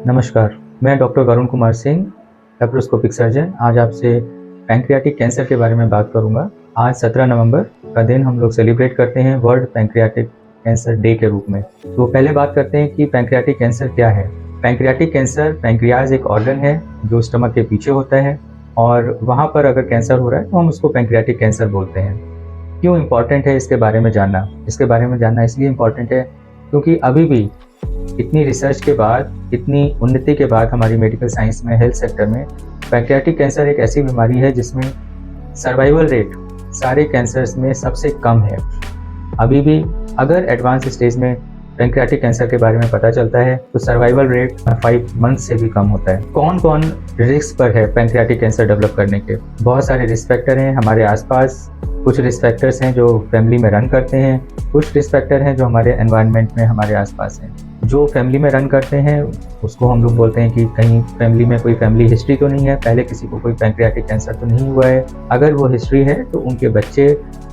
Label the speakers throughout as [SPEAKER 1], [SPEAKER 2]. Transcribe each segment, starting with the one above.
[SPEAKER 1] नमस्कार, मैं doctor Varun Kumar Singh, laparoscopic surgeon. आज आपसे पैंक्रियाटिक कैंसर के बारे में बात करूंगा। आज 17 नवंबर का दिन हम लोग सेलिब्रेट करते हैं वर्ल्ड पैंक्रियाटिक कैंसर डे के रूप में। तो पहले बात करते हैं कि पैंक्रियाटिक कैंसर क्या है। पैंक्रियाटिक कैंसर, पैंक्रियाज एक ऑर्गन है जो स्टमक के पीछे होता है और वहाँ पर अगर कैंसर हो रहा है तो हम उसको पैंक्रियाटिक कैंसर बोलते हैं। क्यों इम्पॉर्टेंट है इसके बारे में जानना? इसके बारे में जानना इसलिए इम्पॉर्टेंट है क्योंकि अभी भी इतनी रिसर्च के बाद, इतनी उन्नति के बाद हमारी मेडिकल साइंस में, हेल्थ सेक्टर में, पैंक्रियाटिक कैंसर एक ऐसी बीमारी है जिसमें सर्वाइवल रेट सारे कैंसर्स में सबसे कम है। अभी भी अगर एडवांस स्टेज में पैंक्रियाटिक कैंसर के बारे में पता चलता है तो सर्वाइवल रेट 5 मंथ से भी कम होता है। कौन कौन रिस्क पर है पैंक्रियाटिक कैंसर डेवलप करने के? बहुत सारे रिस्क फैक्टर हैं हमारे आसपास। कुछ रिस्क फैक्टर्स हैं जो फैमिली में रन करते हैं, कुछ रिस्क फैक्टर हैं जो हमारे एनवायरनमेंट में हमारे आसपास हैं। जो फैमिली में रन करते हैं उसको हम लोग बोलते हैं कि कहीं फैमिली में कोई फैमिली हिस्ट्री तो नहीं है, पहले किसी को कोई पैंक्रियाटिक कैंसर तो नहीं हुआ है। अगर वो हिस्ट्री है तो उनके बच्चे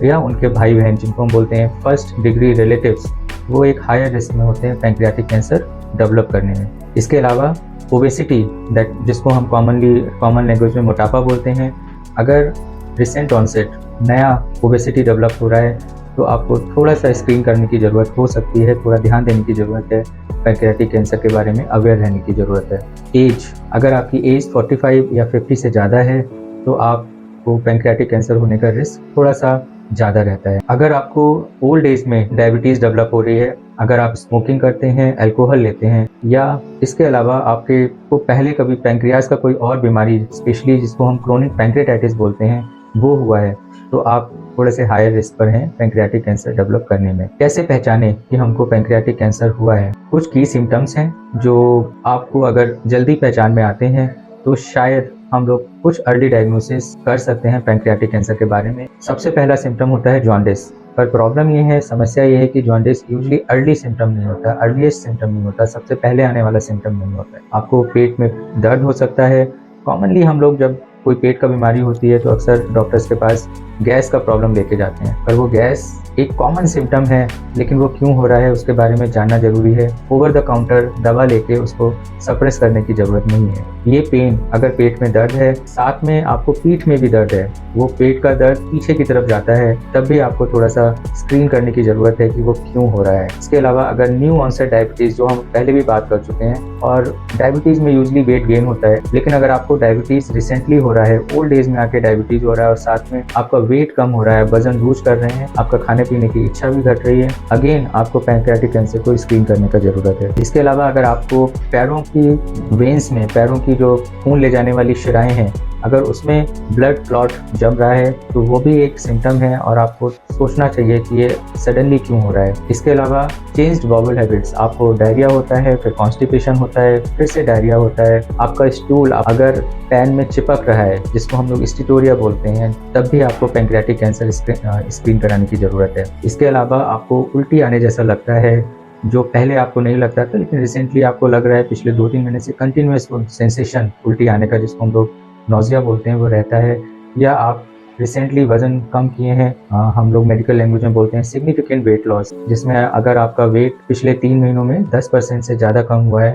[SPEAKER 1] या उनके भाई बहन, जिनको हम बोलते हैं फर्स्ट डिग्री रिलेटिव्स, वो एक हायर रिस्क में होते हैं पैंक्रियाटिक कैंसर डेवलप करने में। इसके अलावा ओबेसिटी, दैट जिसको हम कॉमन लैंग्वेज में मोटापा बोलते हैं, अगर रिसेंट ऑनसेट नया ओबेसिटी डेवलप हो रहा है तो आपको थोड़ा सा स्क्रीन करने की ज़रूरत हो सकती है, थोड़ा ध्यान देने की ज़रूरत है, पैंक्रियाटिक कैंसर के बारे में अवेयर रहने की ज़रूरत है। एज, अगर आपकी एज 45 या 50 से ज़्यादा है तो आपको पैंक्रियाटिक कैंसर होने का रिस्क थोड़ा सा ज़्यादा रहता है। अगर आपको ओल्ड एज में डायबिटीज़ डेवलप हो रही है, अगर आप स्मोकिंग करते हैं, अल्कोहल लेते हैं, या इसके अलावा आपके को पहले कभी पैंक्रियाज का कोई और बीमारी, स्पेशली जिसको हम क्रोनिक पैंक्रियाटाइटिस बोलते हैं, वो हुआ है, तो आप थोड़े से हायर रिस्क पर हैं पैंक्रियाटिक कैंसर डेवलप करने में। कैसे पहचाने कि हमको पैंक्रियाटिक कैंसर हुआ है? कुछ की सिम्टम्स हैं जो आपको अगर जल्दी पहचान में आते हैं तो शायद हम लोग कुछ अर्ली डायग्नोसिस कर सकते हैं पैंक्रियाटिक कैंसर के बारे में। सबसे पहला सिम्टम होता है जॉन्डिस। पर प्रॉब्लम ये है, समस्या ये है कि जॉन्डिस यूजुअली अर्ली सिम्टम नहीं होता, अर्लीस्ट सिम्टम नहीं होता, सबसे पहले आने वाला सिम्टम नहीं होता है। आपको पेट में दर्द हो सकता है। कॉमनली हम लोग जब कोई पेट का बीमारी होती है तो अक्सर डॉक्टर्स के पास गैस का प्रॉब्लम लेके जाते हैं, पर वो गैस एक कॉमन सिम्टम है, लेकिन वो क्यों हो रहा है उसके बारे में जानना जरूरी है। ओवर द काउंटर दवा लेके उसको सप्रेस करने की जरूरत नहीं है। ये पेन, अगर पेट में दर्द है, साथ में आपको पीठ में भी दर्द है, वो पेट का दर्द पीछे की तरफ जाता है, तब भी आपको थोड़ा सा स्क्रीन करने की जरूरत है कि वो क्यों हो रहा है। इसके अलावा अगर न्यू ऑनसेट डायबिटीज, जो हम पहले भी बात कर चुके हैं, और डायबिटीज में यूजली वेट गेन होता है, लेकिन अगर आपको डायबिटीज रिसेंटली हो रहा है, ओल्ड एज में आके डायबिटीज हो रहा है और साथ में आपका वेट कम हो रहा है, वजन लूज कर रहे हैं, आपका खाने पीने की इच्छा भी घट रही है, अगेन आपको पैंक्रियाटिक कैंसर को स्क्रीन करने का जरूरत है। इसके अलावा अगर आपको पैरों की वेन्स में, पैरों की जो खून ले जाने वाली शिराएं हैं, अगर उसमें ब्लड क्लॉट जम रहा है तो वो भी एक सिम्टम है और आपको सोचना चाहिए कि ये सडनली क्यों हो रहा है। इसके अलावा चेंज्ड बाउल हैबिट्स, आपको डायरिया होता है, फिर कॉन्स्टिपेशन होता है, फिर से डायरिया होता है, आपका स्टूल अगर पैन में चिपक रहा है, जिसको हम लोग स्टीटोरिया बोलते हैं, तब भी आपको पैंक्रियाटिक कैंसर स्क्रीन कराने की जरूरत है। इसके अलावा आपको उल्टी आने जैसा लगता है, जो पहले आपको नहीं लगता था लेकिन रिसेंटली आपको लग रहा है, पिछले 2-3 महीने से कंटिन्यूअस सेंसेशन उल्टी आने का, जिसको हम लोग नोजिया बोलते हैं, वो रहता है, या आप रिसेंटली वजन कम किए हैं, हम लोग मेडिकल लैंग्वेज में बोलते हैं सिग्निफिकेंट वेट लॉस, जिसमें अगर आपका वेट पिछले 3 महीनों में 10% से ज़्यादा कम हुआ है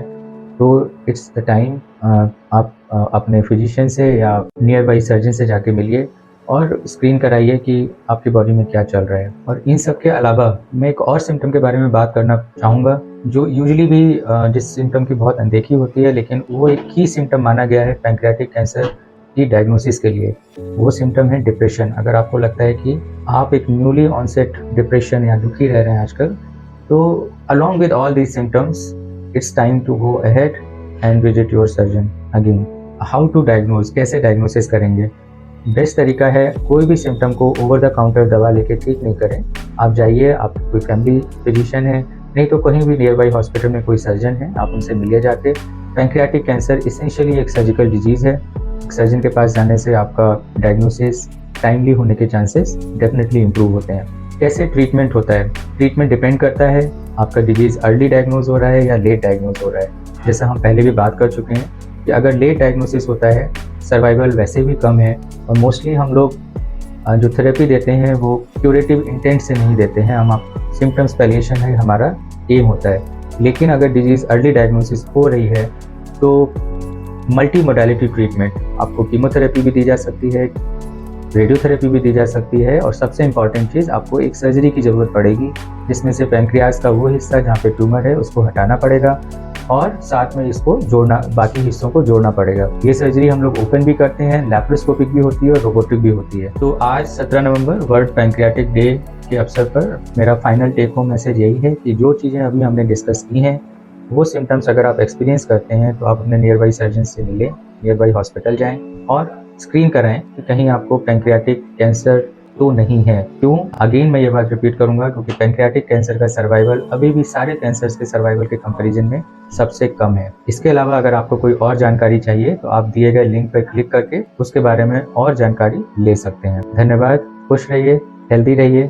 [SPEAKER 1] तो इट्स द टाइम आप अपने फिजिशियन से या नियर बाई सर्जन से जाके मिलिए और स्क्रीन कराइए कि आपकी बॉडी में क्या चल रहा है। और इन सब के अलावा मैं एक और सिम्टम के बारे में बात करना चाहूँगा, जो यूजुअली भी जिस सिम्टम की बहुत अनदेखी होती है, लेकिन वो एक की सिम्टम माना गया है पैंक्रियाटिक कैंसर की डायग्नोसिस के लिए। वो सिम्टम है डिप्रेशन। अगर आपको लगता है कि आप एक न्यूली ऑनसेट डिप्रेशन या दुखी रह रहे हैं आजकल, तो along with all these symptoms it's time to go ahead and visit your surgeon again. How to diagnose, कैसे डायग्नोसिस करेंगे? बेस्ट तरीका है, कोई भी सिम्टम को ओवर द काउंटर दवा लेके ठीक नहीं करें। आप जाइए, आप कोई फैमिली फिजिशियन है, नहीं तो कहीं भी नियर बाई हॉस्पिटल में कोई सर्जन है, आप उनसे मिलिए जाके। पैंक्रियाटिक कैंसर इसेंशियली एक सर्जिकल डिजीज़ है। एक सर्जन के पास जाने से आपका डायग्नोसिस टाइमली होने के चांसेस डेफिनेटली इंप्रूव होते हैं। कैसे ट्रीटमेंट होता है? ट्रीटमेंट डिपेंड करता है आपका डिजीज़ अर्ली डायग्नोज हो रहा है या लेट डायग्नोज हो रहा है। जैसा हम पहले भी बात कर चुके हैं कि अगर लेट डायग्नोसिस होता है, सर्वाइवल वैसे भी कम है, और मोस्टली हम लोग जो थेरेपी देते हैं वो क्यूरेटिव इंटेंट से नहीं देते हैं, हम सिम्टम्स पैलिएशन है हमारा एम होता है। लेकिन अगर डिजीज़ अर्ली डायग्नोसिस हो रही है तो मल्टी मोडालिटी ट्रीटमेंट, आपको कीमोथेरेपी भी दी जा सकती है, रेडियोथेरेपी भी दी जा सकती है, और सबसे इम्पॉर्टेंट चीज़, आपको एक सर्जरी की ज़रूरत पड़ेगी जिसमें से पैंक्रियाज का वो हिस्सा जहाँ पे ट्यूमर है उसको हटाना पड़ेगा और साथ में इसको जोड़ना, बाकी हिस्सों को जोड़ना पड़ेगा। ये सर्जरी हम लोग ओपन भी करते हैं, लैप्रोस्कोपिक भी होती है और रोबोटिक भी होती है। तो आज 17 नवंबर वर्ल्ड पैंक्रियाटिक डे के अवसर पर मेरा फाइनल टेक होम मैसेज यही है कि जो चीज़ें अभी हमने डिस्कस की हैं, वो सिम्टम्स अगर आप एक्सपीरियंस करते हैं तो आप अपने नियर बाई सर्जन से मिलें, नियर बाई हॉस्पिटल जाएँ और स्क्रीन कराएं कि कहीं आपको पैंक्रियाटिक कैंसर तो नहीं है। क्यों? अगेन मैं ये बात रिपीट करूंगा, क्योंकि पैंक्रियाटिक कैंसर का सर्वाइवल अभी भी सारे कैंसर्स के सर्वाइवल के कंपैरिजन में सबसे कम है। इसके अलावा अगर आपको कोई और जानकारी चाहिए तो आप दिए गए लिंक पर क्लिक करके उसके बारे में और जानकारी ले सकते हैं। धन्यवाद, खुश रहिए, हेल्दी रहिए।